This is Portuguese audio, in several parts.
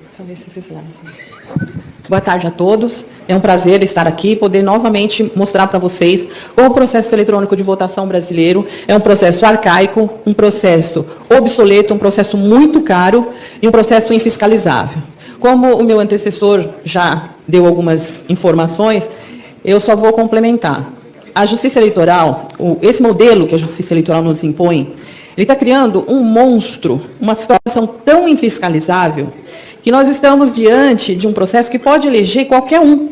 Deixa eu ver se esses slides. Boa tarde a todos. É um prazer estar aqui e poder novamente mostrar para vocês como o processo eletrônico de votação brasileiro é um processo arcaico, um processo obsoleto, um processo muito caro e um processo infiscalizável. Como o meu antecessor já deu algumas informações, eu só vou complementar. A Justiça Eleitoral, esse modelo que a Justiça Eleitoral nos impõe, ele está criando um monstro, uma situação tão infiscalizável, que nós estamos diante de um processo que pode eleger qualquer um.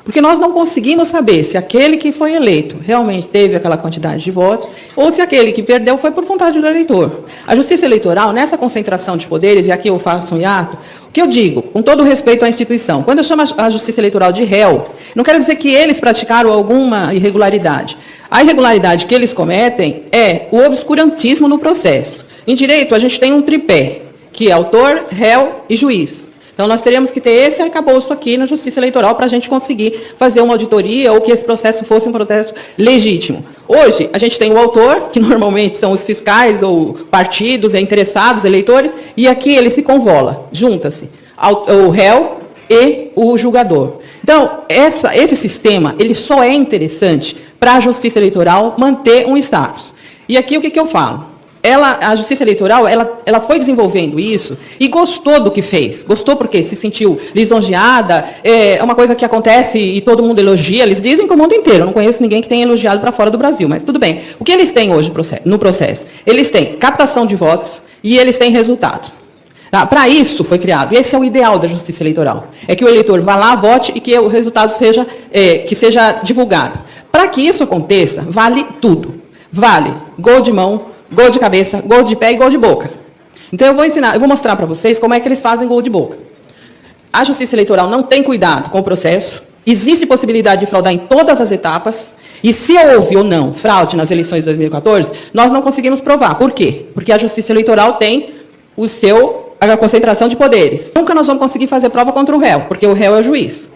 Porque nós não conseguimos saber se aquele que foi eleito realmente teve aquela quantidade de votos, ou se aquele que perdeu foi por vontade do eleitor. A Justiça Eleitoral, nessa concentração de poderes, e aqui eu faço um hiato, o que eu digo, com todo respeito à instituição, quando eu chamo a Justiça Eleitoral de réu, não quero dizer que eles praticaram alguma irregularidade. A irregularidade que eles cometem é o obscurantismo no processo. Em direito, a gente tem um tripé, que é autor, réu e juiz. Então, nós teríamos que ter esse arcabouço aqui na Justiça Eleitoral para a gente conseguir fazer uma auditoria ou que esse processo fosse um processo legítimo. Hoje, a gente tem o autor, que normalmente são os fiscais ou partidos, interessados, eleitores, e aqui ele se convola, junta-se o réu e o julgador. Então, esse sistema ele só é interessante para a Justiça Eleitoral manter um status. E aqui o que eu falo? A Justiça Eleitoral, ela foi desenvolvendo isso e gostou do que fez. Gostou porque se sentiu lisonjeada, é uma coisa que acontece e todo mundo elogia. Eles dizem que o mundo inteiro, eu não conheço ninguém que tenha elogiado para fora do Brasil, mas tudo bem. O que eles têm hoje no processo? Eles têm captação de votos e eles têm resultado. Tá? Para isso foi criado. E esse é o ideal da Justiça Eleitoral. É que o eleitor vá lá, vote e que o resultado seja divulgado. Para que isso aconteça, vale tudo. Vale gol de mão, gol de cabeça, gol de pé e gol de boca. Então, eu vou mostrar para vocês como é que eles fazem gol de boca. A Justiça Eleitoral não tem cuidado com o processo, existe possibilidade de fraudar em todas as etapas, e se houve ou não fraude nas eleições de 2014, nós não conseguimos provar. Por quê? Porque a Justiça Eleitoral tem a concentração de poderes. Nunca nós vamos conseguir fazer prova contra o réu, porque o réu é o juiz.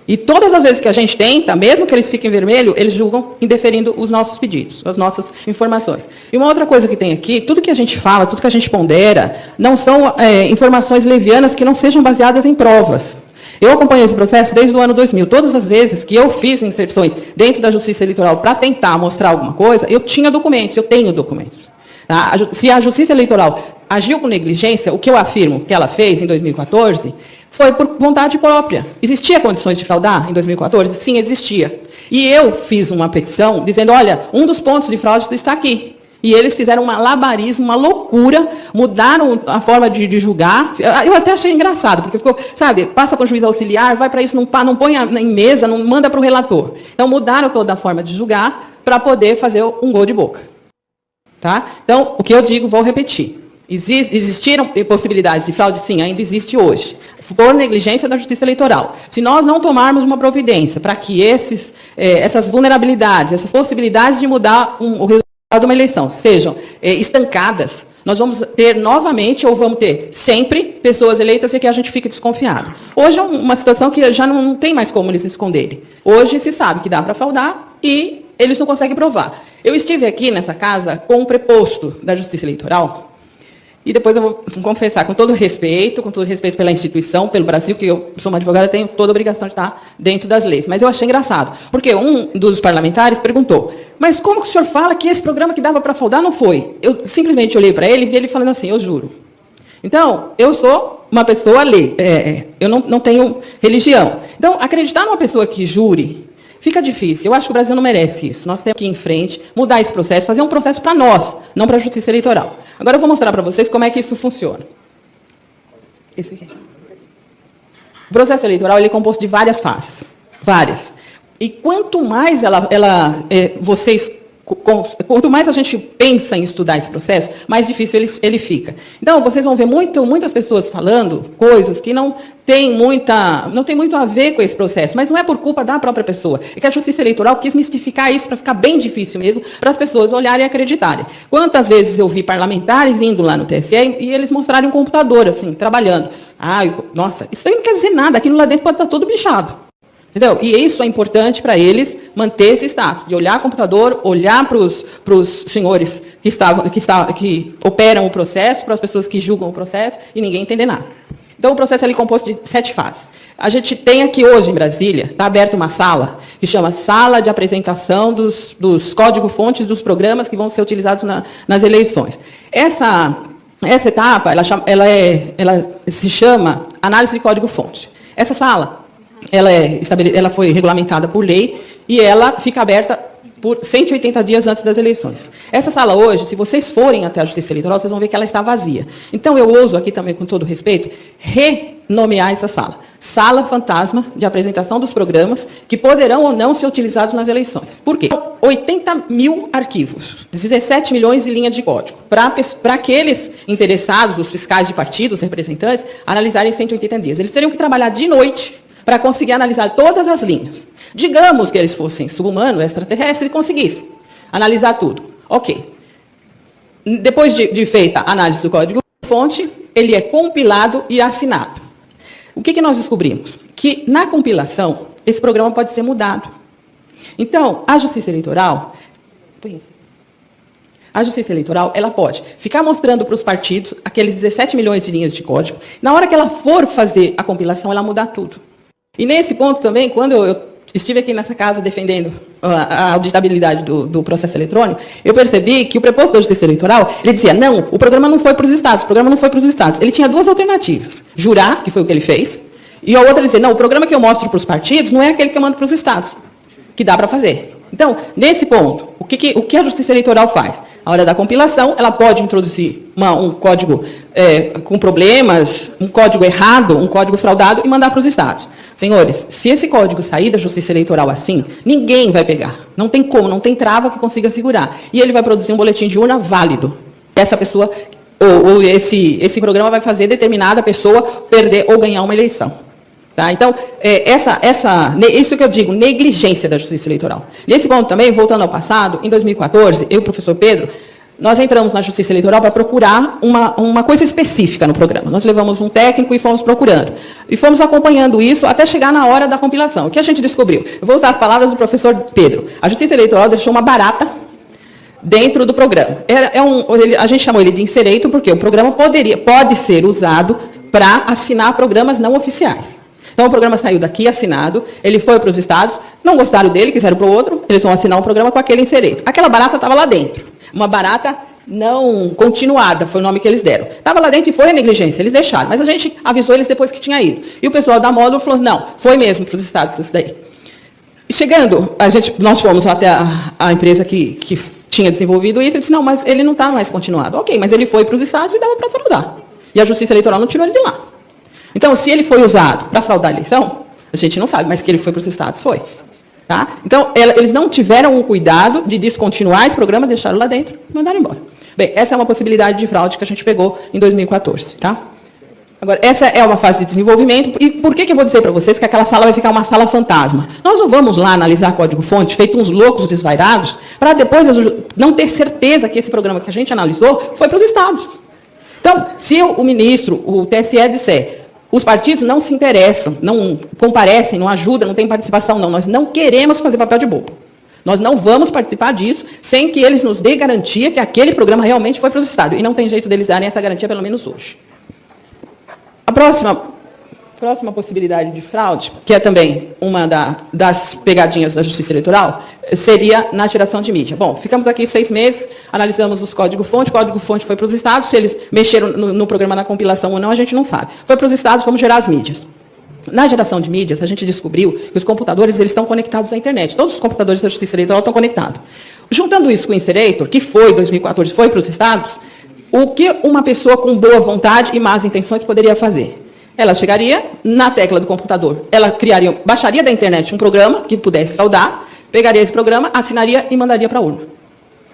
E todas as vezes que a gente tenta, mesmo que eles fiquem vermelho, eles julgam indeferindo os nossos pedidos, as nossas informações. E uma outra coisa que tem aqui, tudo que a gente fala, tudo que a gente pondera, não são informações levianas que não sejam baseadas em provas. Eu acompanhei esse processo desde o ano 2000. Todas as vezes que eu fiz inserções dentro da Justiça Eleitoral para tentar mostrar alguma coisa, eu tinha documentos, eu tenho documentos. Tá? Se a Justiça Eleitoral agiu com negligência, o que eu afirmo que ela fez em 2014... foi por vontade própria. Existia condições de fraudar em 2014? Sim, existia. E eu fiz uma petição dizendo, olha, um dos pontos de fraude está aqui. E eles fizeram um malabarismo, uma loucura, mudaram a forma de julgar. Eu até achei engraçado, porque ficou, sabe, passa para o juiz auxiliar, vai para isso, não põe em mesa, não manda para o relator. Então, mudaram toda a forma de julgar para poder fazer um gol de boca. Tá? Então, o que eu digo, vou repetir. Existiram possibilidades de fraude? Sim, ainda existe hoje. Por negligência da Justiça Eleitoral. Se nós não tomarmos uma providência para que essas vulnerabilidades, essas possibilidades de mudar o resultado de uma eleição sejam estancadas, nós vamos ter novamente, ou vamos ter sempre, pessoas eleitas e que a gente fica desconfiado. Hoje é uma situação que já não tem mais como eles se esconderem. Hoje se sabe que dá para fraudar e eles não conseguem provar. Eu estive aqui nessa casa com um preposto da Justiça Eleitoral. E depois eu vou confessar, com todo respeito pela instituição, pelo Brasil, que eu sou uma advogada, tenho toda a obrigação de estar dentro das leis. Mas eu achei engraçado, porque um dos parlamentares perguntou, mas como que o senhor fala que esse programa que dava para fraudar não foi? Eu simplesmente olhei para ele e vi ele falando assim, eu juro. Então, eu sou uma pessoa eu não tenho religião. Então, acreditar numa pessoa que jure, fica difícil. Eu acho que o Brasil não merece isso. Nós temos que ir em frente, mudar esse processo, fazer um processo para nós, não para a Justiça Eleitoral. Agora eu vou mostrar para vocês como é que isso funciona. Esse aqui. O processo eleitoral ele é composto de várias fases. Várias. E quanto mais quanto mais a gente pensa em estudar esse processo, mais difícil ele fica. Então, vocês vão ver muitas pessoas falando coisas que não tem muito a ver com esse processo, mas não é por culpa da própria pessoa. É que a Justiça Eleitoral quis mistificar isso para ficar bem difícil mesmo, para as pessoas olharem e acreditarem. Quantas vezes eu vi parlamentares indo lá no TSE e eles mostrarem um computador, assim, trabalhando. Nossa, isso aí não quer dizer nada, aquilo lá dentro pode estar todo bichado. Entendeu? E isso é importante para eles manter esse status, de olhar o computador, olhar para os senhores que operam o processo, para as pessoas que julgam o processo, e ninguém entender nada. Então, o processo é composto de 7 fases. A gente tem aqui hoje, em Brasília, está aberta uma sala que chama Sala de Apresentação dos Código-Fontes dos Programas que vão ser utilizados nas eleições. Essa etapa, ela se chama Análise de Código-Fonte. Essa sala, ela foi regulamentada por lei e ela fica aberta por 180 dias antes das eleições. Essa sala hoje, se vocês forem até a Justiça Eleitoral, vocês vão ver que ela está vazia. Então, eu ouso aqui também, com todo respeito, renomear essa sala. Sala Fantasma de Apresentação dos Programas, que poderão ou não ser utilizados nas eleições. Por quê? 80 mil arquivos, 17 milhões de linhas de código, para aqueles interessados, os fiscais de partidos, os representantes, analisarem em 180 dias. Eles teriam que trabalhar de noite para conseguir analisar todas as linhas. Digamos que eles fossem subhumanos, extraterrestres, e conseguissem analisar tudo. Ok. Depois de feita a análise do código-fonte, ele é compilado e assinado. O que nós descobrimos? Que, na compilação, esse programa pode ser mudado. Então, a Justiça Eleitoral, ela pode ficar mostrando para os partidos aqueles 17 milhões de linhas de código. Na hora que ela for fazer a compilação, ela mudar tudo. E nesse ponto também, quando eu estive aqui nessa casa defendendo a auditabilidade do processo eletrônico, eu percebi que o preposto da Justiça Eleitoral, ele dizia, não, o programa não foi para os estados, o programa não foi para os estados. Ele tinha 2 alternativas. Jurar, que foi o que ele fez, e a outra dizer, não, o programa que eu mostro para os partidos não é aquele que eu mando para os estados, que dá para fazer. Então, nesse ponto, o que a Justiça Eleitoral faz? Na hora da compilação, ela pode introduzir um código com problemas, um código errado, um código fraudado e mandar para os estados. Senhores, se esse código sair da Justiça Eleitoral assim, ninguém vai pegar. Não tem como, não tem trava que consiga segurar. E ele vai produzir um boletim de urna válido. Essa pessoa, ou esse programa vai fazer determinada pessoa perder ou ganhar uma eleição. Tá? Então, isso que eu digo, negligência da Justiça Eleitoral. Nesse ponto também, voltando ao passado, em 2014, eu e o professor Pedro, nós entramos na Justiça Eleitoral para procurar uma coisa específica no programa. Nós levamos um técnico e fomos procurando. E fomos acompanhando isso até chegar na hora da compilação. O que a gente descobriu? Eu vou usar as palavras do professor Pedro. A Justiça Eleitoral deixou uma barata dentro do programa. A gente chamou ele de insereito porque o programa pode ser usado para assinar programas não oficiais. Então, o programa saiu daqui, assinado, ele foi para os estados, não gostaram dele, quiseram para o outro, eles vão assinar um programa com aquele insereito. Aquela barata estava lá dentro. Uma barata não continuada, foi o nome que eles deram. Estava lá dentro e foi a negligência, eles deixaram. Mas a gente avisou eles depois que tinha ido. E o pessoal da Módulo falou, não, foi mesmo para os estados isso daí. E chegando, nós fomos até a empresa que tinha desenvolvido isso, ele disse, não, mas ele não está mais continuado. Ok, mas ele foi para os estados e dava para fraudar. E a Justiça Eleitoral não tirou ele de lá. Então, se ele foi usado para fraudar a eleição, a gente não sabe, mas que ele foi para os estados, foi. Tá? Então, eles não tiveram o cuidado de descontinuar esse programa, deixaram lá dentro e mandaram embora. Bem, essa é uma possibilidade de fraude que a gente pegou em 2014. Tá? Agora, essa é uma fase de desenvolvimento. E por que eu vou dizer para vocês que aquela sala vai ficar uma sala fantasma? Nós não vamos lá analisar código-fonte, feito uns loucos desvairados, para depois não ter certeza que esse programa que a gente analisou foi para os estados. Então, se o ministro, o TSE, disser os partidos não se interessam, não comparecem, não ajudam, não têm participação, não. Nós não queremos fazer papel de bobo. Nós não vamos participar disso sem que eles nos dêem garantia que aquele programa realmente foi para os estados. E não tem jeito deles darem essa garantia, pelo menos hoje. A próxima possibilidade de fraude, que é também uma das pegadinhas da Justiça Eleitoral, seria na tiração de mídia. Bom, ficamos aqui 6 meses, analisamos os código-fonte, o código-fonte foi para os estados, se eles mexeram no programa na compilação ou não, a gente não sabe. Foi para os estados, vamos gerar as mídias. Na geração de mídias, a gente descobriu que os computadores eles estão conectados à internet. Todos os computadores da Justiça Eleitoral estão conectados. Juntando isso com o Insereito, que foi, em 2014, foi para os estados, o que uma pessoa com boa vontade e más intenções poderia fazer? Ela chegaria na tecla do computador, ela baixaria da internet um programa que pudesse fraudar, pegaria esse programa, assinaria e mandaria para a urna.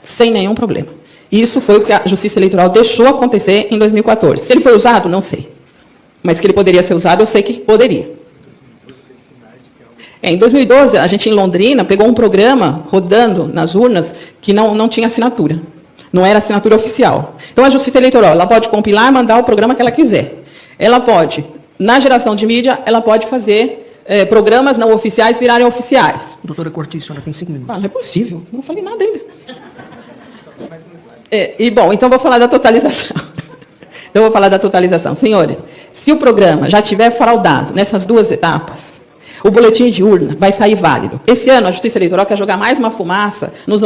Sem nenhum problema. Isso foi o que a Justiça Eleitoral deixou acontecer em 2014. Se ele foi usado, não sei. Mas que ele poderia ser usado, eu sei que poderia. Em 2012, a gente em Londrina pegou um programa rodando nas urnas que não tinha assinatura. Não era assinatura oficial. Então, a Justiça Eleitoral ela pode compilar e mandar o programa que ela quiser. Ela pode, na geração de mídia, ela pode fazer programas não oficiais virarem oficiais. Doutora Cortiço, a senhora tem 5 minutos. Não é possível, não falei nada ainda. Bom, então vou falar da totalização. Senhores, se o programa já tiver fraudado nessas duas etapas, o boletim de urna vai sair válido. Esse ano, a Justiça Eleitoral quer jogar mais uma fumaça nos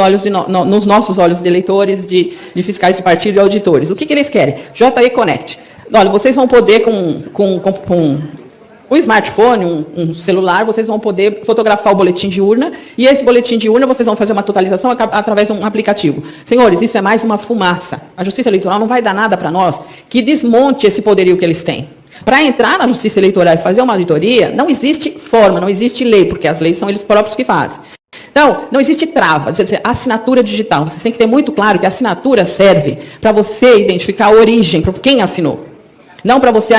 nossos olhos de eleitores, de fiscais de partido e auditores. O que eles querem? JE Connect. Olha, vocês vão poder, com um smartphone, um celular, vocês vão poder fotografar o boletim de urna, e esse boletim de urna vocês vão fazer uma totalização através de um aplicativo. Senhores, isso é mais uma fumaça. A Justiça Eleitoral não vai dar nada para nós que desmonte esse poderio que eles têm. Para entrar na Justiça Eleitoral e fazer uma auditoria, não existe forma, não existe lei, porque as leis são eles próprios que fazem. Então, não existe trava. Dizer, assinatura digital. Você tem que ter muito claro que a assinatura serve para você identificar a origem, para quem assinou. Não para você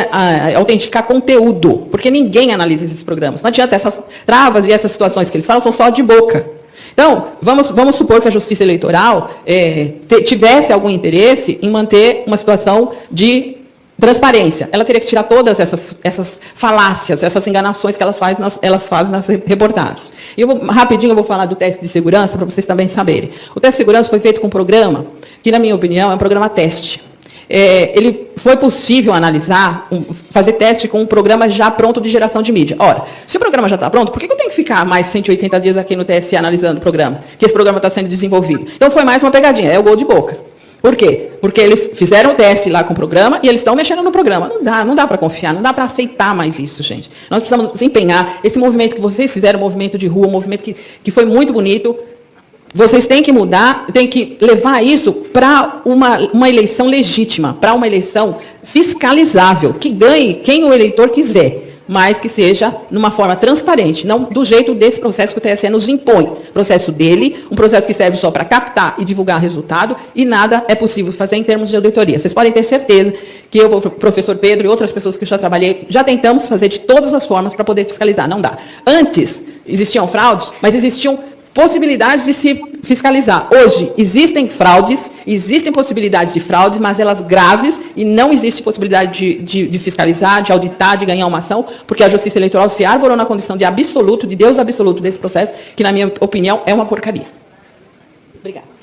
autenticar conteúdo, porque ninguém analisa esses programas. Não adianta, essas travas e essas situações que eles falam são só de boca. Então, vamos supor que a Justiça Eleitoral tivesse algum interesse em manter uma situação de transparência. Ela teria que tirar todas essas falácias, essas enganações que elas fazem nas reportagens. E rapidinho eu vou falar do teste de segurança, para vocês também saberem. O teste de segurança foi feito com um programa que, na minha opinião, é um programa teste. Ele foi possível analisar, fazer teste com um programa já pronto de geração de mídia. Ora, se o programa já está pronto, por que eu tenho que ficar mais 180 dias aqui no TSE analisando o programa? Que esse programa está sendo desenvolvido. Então, foi mais uma pegadinha, é o gol de boca. Por quê? Porque eles fizeram o teste lá com o programa e eles estão mexendo no programa. Não dá para confiar, não dá para aceitar mais isso, gente. Nós precisamos desempenhar esse movimento que vocês fizeram, um movimento de rua, um movimento que foi muito bonito. Vocês têm que mudar, têm que levar isso para uma eleição legítima, para uma eleição fiscalizável, que ganhe quem o eleitor quiser, mas que seja numa forma transparente, não do jeito desse processo que o TSE nos impõe. Processo dele, um processo que serve só para captar e divulgar resultado, e nada é possível fazer em termos de auditoria. Vocês podem ter certeza que eu, o professor Pedro e outras pessoas que eu já trabalhei, já tentamos fazer de todas as formas para poder fiscalizar. Não dá. Antes, existiam fraudes, mas existiam possibilidades de se fiscalizar. Hoje, existem fraudes, existem possibilidades de fraudes, mas elas graves, e não existe possibilidade de fiscalizar, de auditar, de ganhar uma ação, porque a Justiça Eleitoral se arvorou na condição de absoluto, de Deus absoluto desse processo, que, na minha opinião, é uma porcaria. Obrigada.